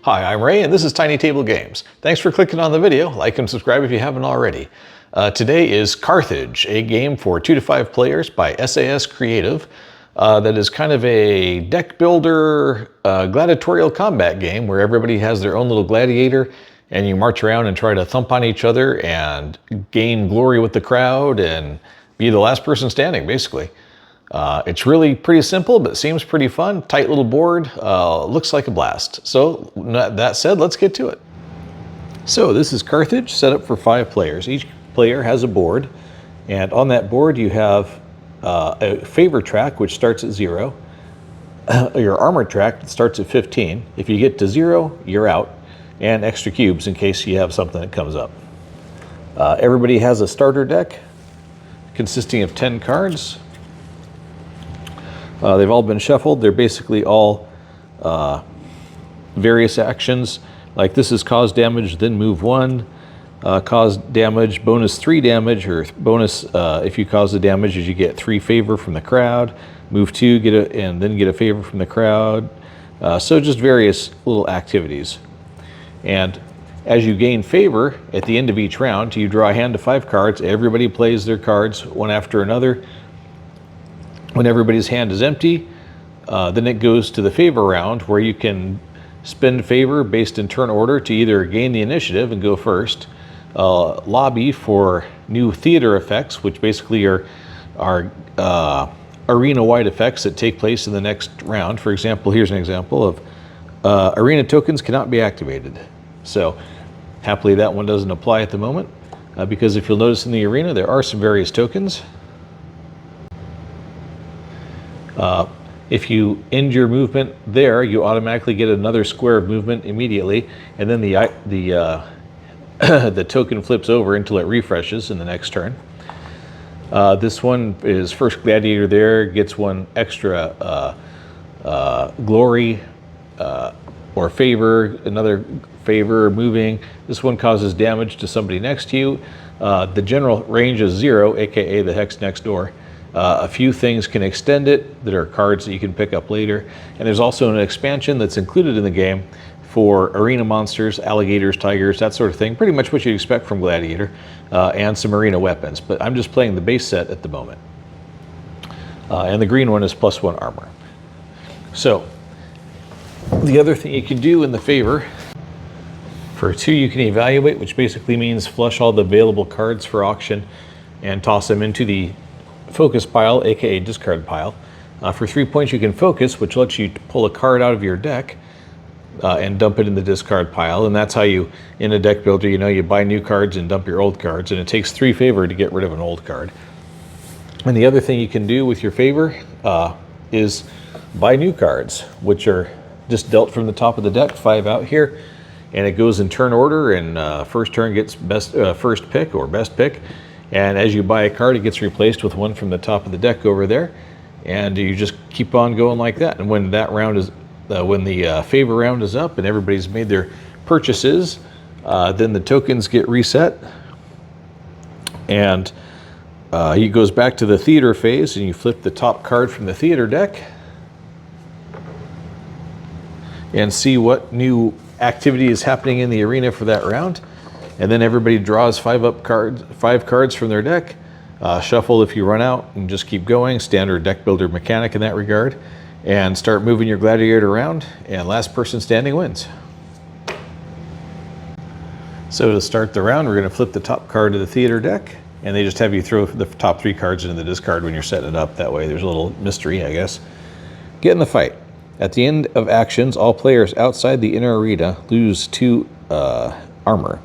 Hi, I'm Ray and this is TinyTableGames. Thanks for clicking on the video. Like and subscribe if you haven't already. Today is Carthage, a game for 2 to 5 players by SAS Creative that is kind of a deck builder gladiatorial combat game where everybody has their own little gladiator and you march around and try to thump on each other and gain glory with the crowd and be the last person standing, basically. It's really pretty simple, but seems pretty fun. Tight little board, looks like a blast. So that said, let's get to it. So this is Carthage, set up for 5 players. Each player has a board, and on that board you have a favor track, which starts at 0. Your armor track that starts at 15. If you get to 0, you're out, and extra cubes in case you have something that comes up. Everybody has a starter deck consisting of 10 cards. They've all been shuffled. They're basically all various actions. Like this is cause damage, then move 1. Cause damage, bonus 3 damage, or bonus if you cause the damage is you get 3 favor from the crowd. Move 2, and then get a favor from the crowd. So just various little activities. And as you gain favor at the end of each round, you draw a hand of 5 cards. Everybody plays their cards one after another. When everybody's hand is empty, then it goes to the favor round where you can spend favor based in turn order to either gain the initiative and go first, lobby for new theater effects, which basically are arena-wide effects that take place in the next round. For example, here's an example of arena tokens cannot be activated. So happily that one doesn't apply at the moment because if you'll notice in the arena there are some various tokens. If you end your movement there, you automatically get another square of movement immediately, and then the token flips over until it refreshes in the next turn. This one is first gladiator there, gets 1 extra glory or favor, another favor moving. This one causes damage to somebody next to you. The general range is 0, aka the hex next door. A few things can extend it that are cards that you can pick up later. And there's also an expansion that's included in the game for arena monsters, alligators, tigers, that sort of thing. Pretty much what you'd expect from Gladiator, and some arena weapons. But I'm just playing the base set at the moment. And the green one is +1 armor. So the other thing you can do in the favor, for 2 you can evaluate, which basically means flush all the available cards for auction and toss them into the focus pile, aka discard pile. For 3 points you can focus, which lets you pull a card out of your deck and dump it in the discard pile. And that's how you, in a deck builder, you buy new cards and dump your old cards, and it takes 3 favor to get rid of an old card. And the other thing you can do with your favor is buy new cards, which are just dealt from the top of the deck, 5 out here, and it goes in turn order, and first turn gets first pick or best pick. And as you buy a card, it gets replaced with 1 from the top of the deck over there, and you just keep on going like that. And when that round is, when the favor round is up and everybody's made their purchases, then the tokens get reset, and he goes back to the theater phase, and you flip the top card from the theater deck and see what new activity is happening in the arena for that round. And then everybody draws 5 cards from their deck, shuffle if you run out, and just keep going. Standard deck builder mechanic in that regard. And start moving your gladiator around, and last person standing wins. So to start the round, we're going to flip the top card of the theater deck, and they just have you throw the top 3 cards into the discard when you're setting it up. That way there's a little mystery, I guess. Get in the fight. At the end of actions, all players outside the inner arena lose 2 armor.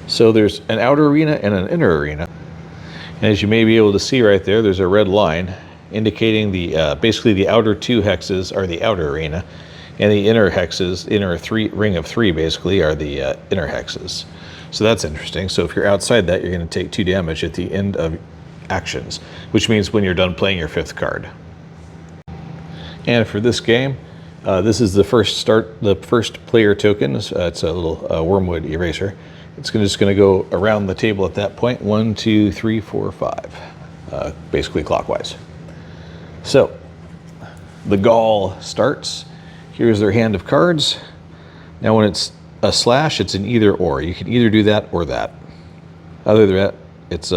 So there's an outer arena and an inner arena. And as you may be able to see right there, there's a red line indicating the basically the outer 2 hexes are the outer arena, and the inner hexes, ring of 3 basically, are the inner hexes. So that's interesting. So if you're outside that, you're going to take 2 damage at the end of actions, which means when you're done playing your 5th card. And for this game, this is the first player token. It's a little wormwood eraser. It's just going to go around the table at that point. 1, 2, 3, 4, 5, basically clockwise. So the Gaul starts. Here's their hand of cards. Now when it's a slash, it's an either or. You can either do that or that. Other than that, it's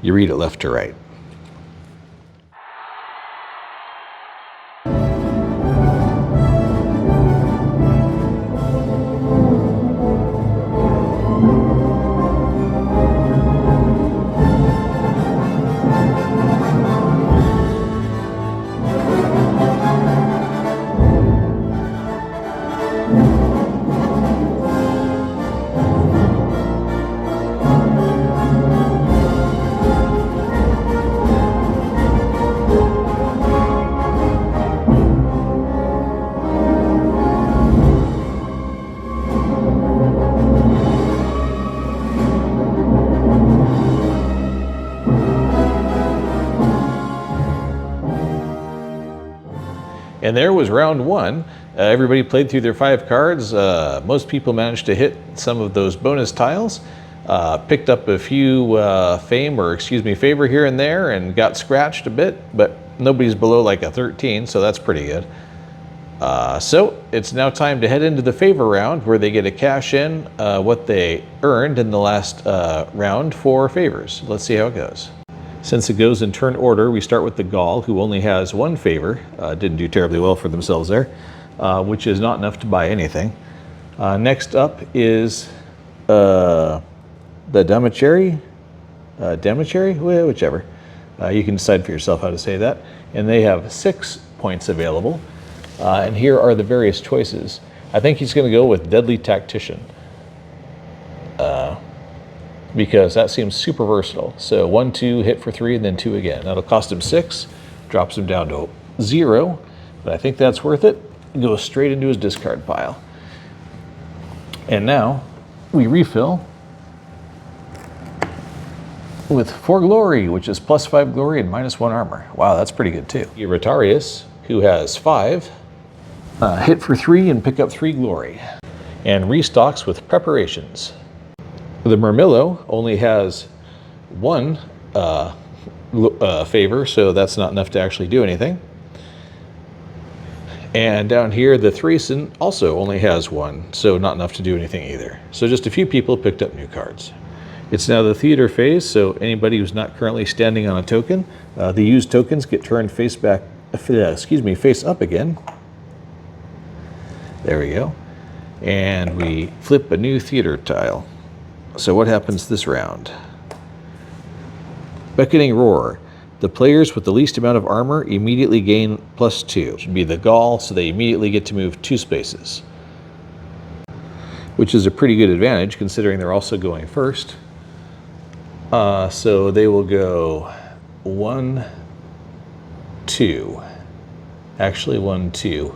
you read it left to right. And there was round one. Everybody played through their 5 cards. Most people managed to hit some of those bonus tiles. Picked up a few favor here and there and got scratched a bit, but nobody's below like a 13, so that's pretty good. So it's now time to head into the favor round where they get to cash in what they earned in the last round for favors. Let's see how it goes. Since it goes in turn order, we start with the Gaul, who only has 1 favor. Didn't do terribly well for themselves there, which is not enough to buy anything. Next up is the Damacheri, whichever. You can decide for yourself how to say that. And they have 6 points available. And here are the various choices. I think he's going to go with Deadly Tactician. Because that seems super versatile. So 1, 2, hit for 3, and then 2 again. That'll cost him 6, drops him down to 0, but I think that's worth it. Goes straight into his discard pile. And now we refill with 4 glory, which is +5 glory and -1 armor. Wow, that's pretty good too. Rotarius, who has 5, hit for 3 and pick up 3 glory. And restocks with preparations. The Murmillo only has 1 favor, so that's not enough to actually do anything. And down here, the Thracian also only has 1, so not enough to do anything either. So just a few people picked up new cards. It's now the theater phase, so anybody who's not currently standing on a token, the used tokens get turned face up again. There we go. And we flip a new theater tile. So what happens this round? Beckoning Roar. The players with the least amount of armor immediately gain +2. Should be the Gaul, so they immediately get to move 2 spaces. Which is a pretty good advantage considering they're also going first. So they will go 1, 2. Actually 1, 2.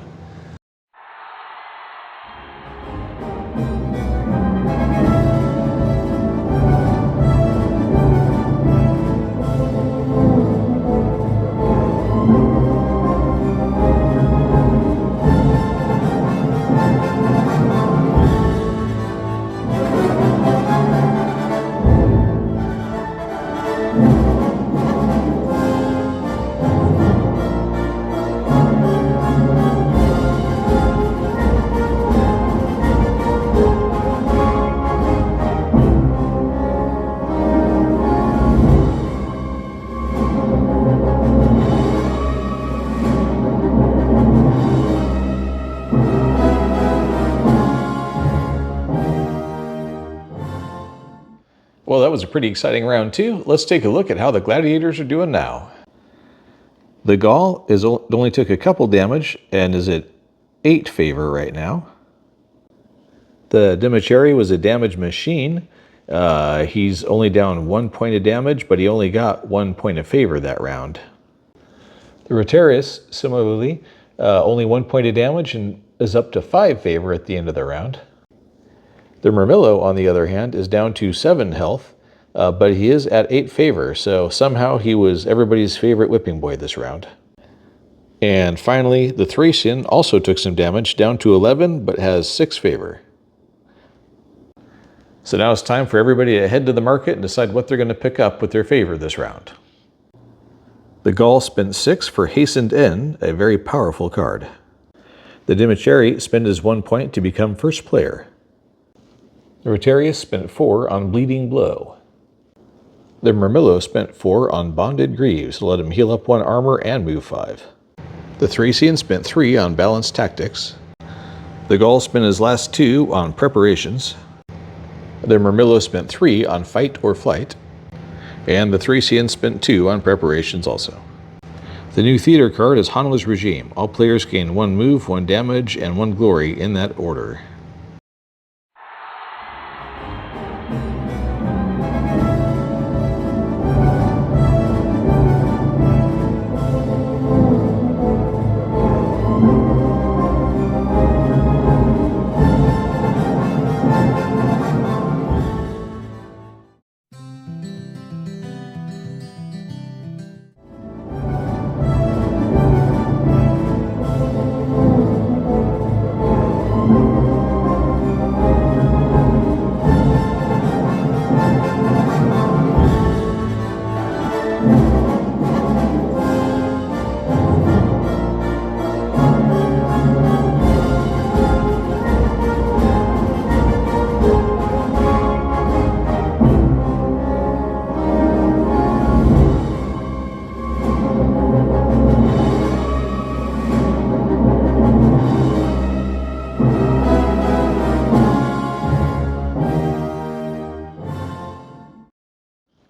Well, that was a pretty exciting round too. Let's take a look at how the gladiators are doing now. The Gaul only took a couple damage and is at 8 favor right now. The Demacheri was a damage machine. He's only down 1 point of damage, but he only got 1 point of favor that round. The Rotarius, similarly, only 1 point of damage and is up to 5 favor at the end of the round. The Murmillo, on the other hand, is down to 7 health, but he is at 8 favor, so somehow he was everybody's favorite whipping boy this round. And finally, the Thracian also took some damage, down to 11, but has 6 favor. So now it's time for everybody to head to the market and decide what they're going to pick up with their favor this round. The Gaul spent 6 for Hastened In, a very powerful card. The Dimachari spent his 1 point to become first player. The Rotarius spent 4 on Bleeding Blow. The Murmillo spent 4 on Bonded Greaves to let him heal up 1 armor and move 5. The Thracian spent 3 on Balanced Tactics. The Gaul spent his last 2 on Preparations. The Murmillo spent 3 on Fight or Flight. And the Thracian spent 2 on Preparations also. The new theater card is Hanwa's Regime. All players gain 1 move, 1 damage, and 1 glory in that order.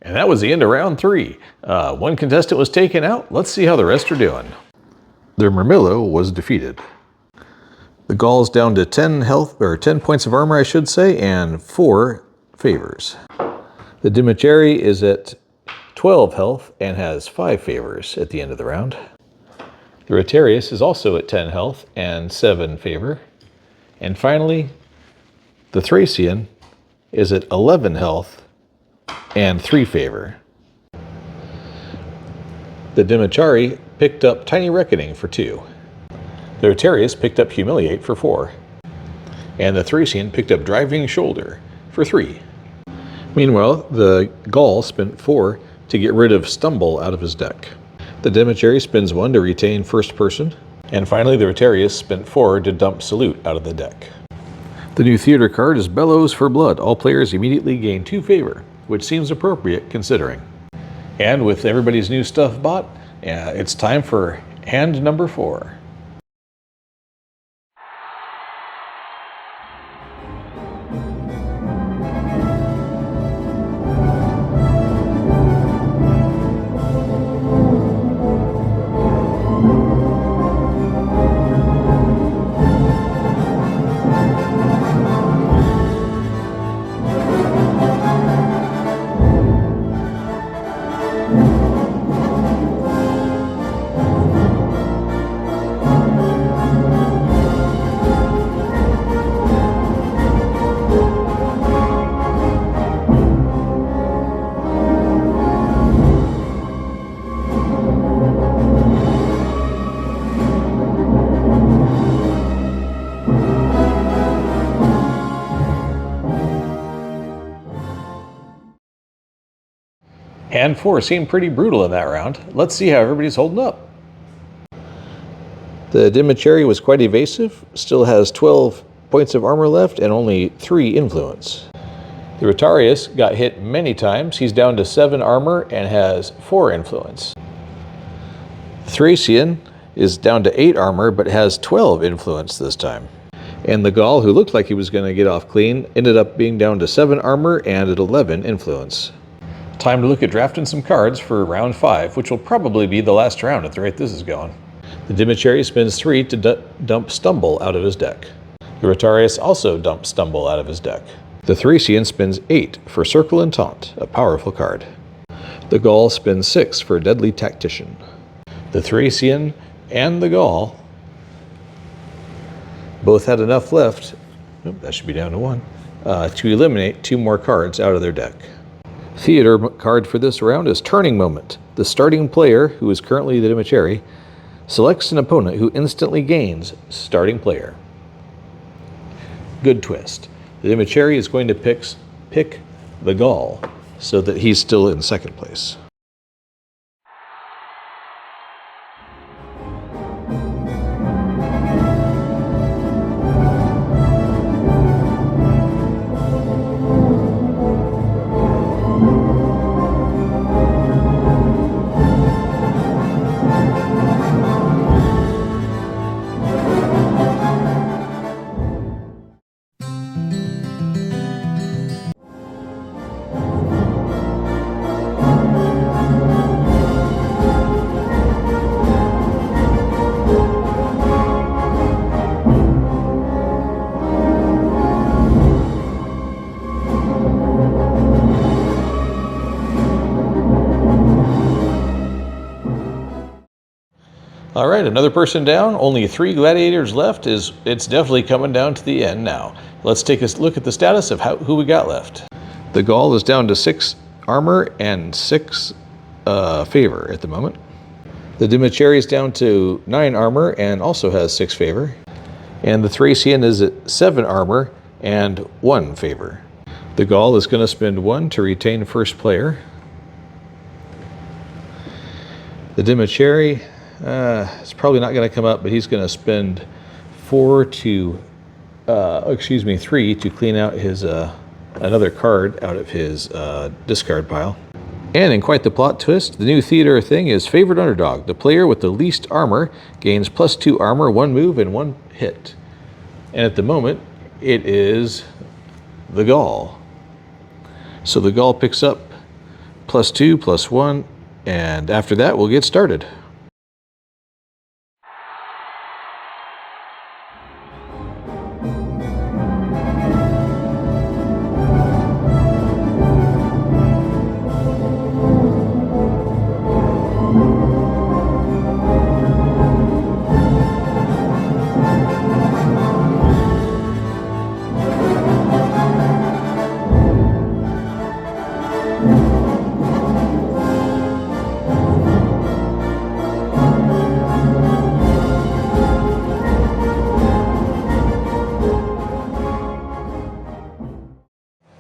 And that was the end of round 3. 1 contestant was taken out. Let's see how the rest are doing. The Murmillo was defeated. The Gaul's down to 10 health, or 10 points of armor, I should say, and 4 favors. The Dimachari is at 12 health and has 5 favors at the end of the round. The Rotarius is also at 10 health and 7 favor. And finally, the Thracian is at 11 health and 3 favor. The Dimachari picked up Tiny Reckoning for 2. The Rotarius picked up Humiliate for 4. And the Thracian picked up Driving Shoulder for 3. Meanwhile, the Gaul spent 4 to get rid of Stumble out of his deck. The Dimachari spends 1 to retain First Person. And finally, the Rotarius spent 4 to dump Salute out of the deck. The new theater card is Bellows for Blood. All players immediately gain 2 favor, which seems appropriate considering. And with everybody's new stuff bought, it's time for hand number 4. Hand 4 seemed pretty brutal in that round. Let's see how everybody's holding up. The Dimachari was quite evasive, still has 12 points of armor left and only 3 influence. The Rotarius got hit many times. He's down to 7 armor and has 4 influence. The Thracian is down to 8 armor but has 12 influence this time. And the Gaul, who looked like he was going to get off clean, ended up being down to 7 armor and at 11 influence. Time to look at drafting some cards for round 5, which will probably be the last round at the rate this is going. The Dimachari spends 3 to dump Stumble out of his deck. The Rotarius also dumps Stumble out of his deck. The Thracian spends 8 for Circle and Taunt, a powerful card. The Gaul spends 6 for Deadly Tactician. The Thracian and the Gaul both had enough left, that should be down to 1, to eliminate 2 more cards out of their deck. Theater card for this round is Turning Moment. The starting player, who is currently the Dimachari, selects an opponent who instantly gains starting player. Good twist. The Dimachari is going to pick the Gaul so that he's still in second place. All right, another person down. Only 3 gladiators left. It's definitely coming down to the end now. Let's take a look at the status of who we got left. The Gaul is down to 6 armor and 6 favor at the moment. The Dimicheri is down to 9 armor and also has 6 favor. And the Thracian is at 7 armor and 1 favor. The Gaul is going to spend 1 to retain first player. The Dimicheri, it's probably not going to come up, but he's going to spend 3 to clean out his another card out of his discard pile. And in quite the plot twist, the new theater thing is favored underdog. The player with the least armor gains +2 armor, 1 move, and 1 hit. And at the moment, it is the Gaul. So the Gaul picks up +2, +1, and after that, we'll get started.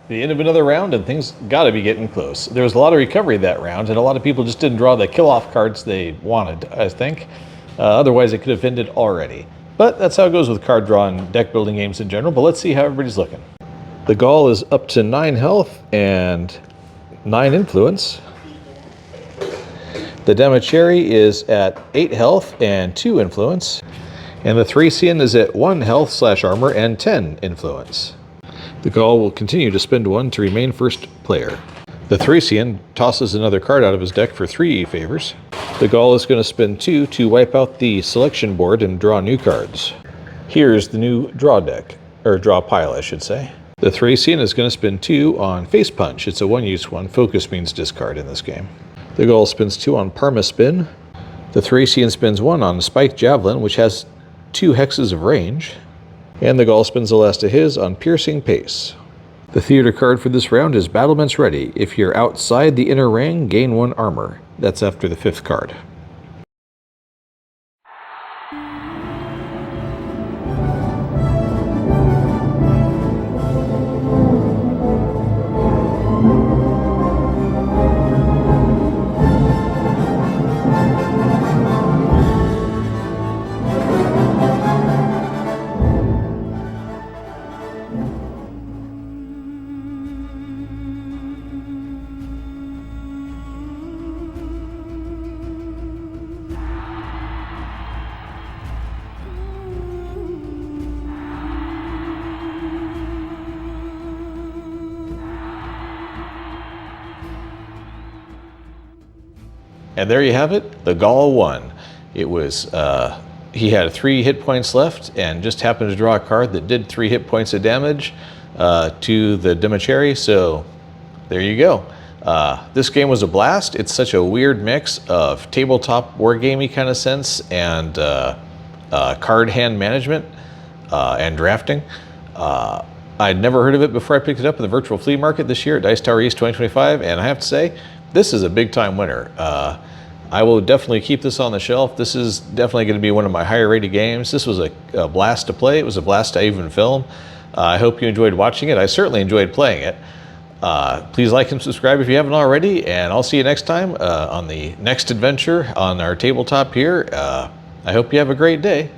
The end of another round, and things got to be getting close. There was a lot of recovery that round, and a lot of people just didn't draw the kill-off cards they wanted, I think. Otherwise, it could have ended already. But that's how it goes with card draw and deck building games in general, but let's see how everybody's looking. The Gaul is up to 9 health and 9 influence. The Dimicheri is at 8 health and 2 influence. And the Thracian is at 1 health / armor and 10 influence. The Gaul will continue to spend 1 to remain first player. The Thracian tosses another card out of his deck for 3 favors. The Gaul is going to spend 2 to wipe out the selection board and draw new cards. Here's the new draw deck, or draw pile, I should say. The Thracian is going to spend 2 on Face Punch. It's a 1-use one. Focus means discard in this game. The Gaul spends 2 on Parma Spin. The Thracian spends 1 on Spiked Javelin, which has 2 hexes of range. And the Gaul spends the last of his on Piercing Pace. The theater card for this round is Battlements Ready. If you're outside the inner ring, gain 1 armor. That's after the 5th card. And there you have it, the Gaul won. It was, he had 3 hit points left and just happened to draw a card that did 3 hit points of damage to the Dimicheri, so there you go. This game was a blast. It's such a weird mix of tabletop wargamey kind of sense and card hand management and drafting. I'd never heard of it before I picked it up in the virtual flea market this year at Dice Tower East 2025, and I have to say, this is a big time winner. I will definitely keep this on the shelf. This is definitely going to be one of my higher rated games. This was a blast to play. It was a blast to even film. I hope you enjoyed watching it. I certainly enjoyed playing it. Please like and subscribe if you haven't already, and I'll see you next time on the next adventure on our tabletop here. I hope you have a great day.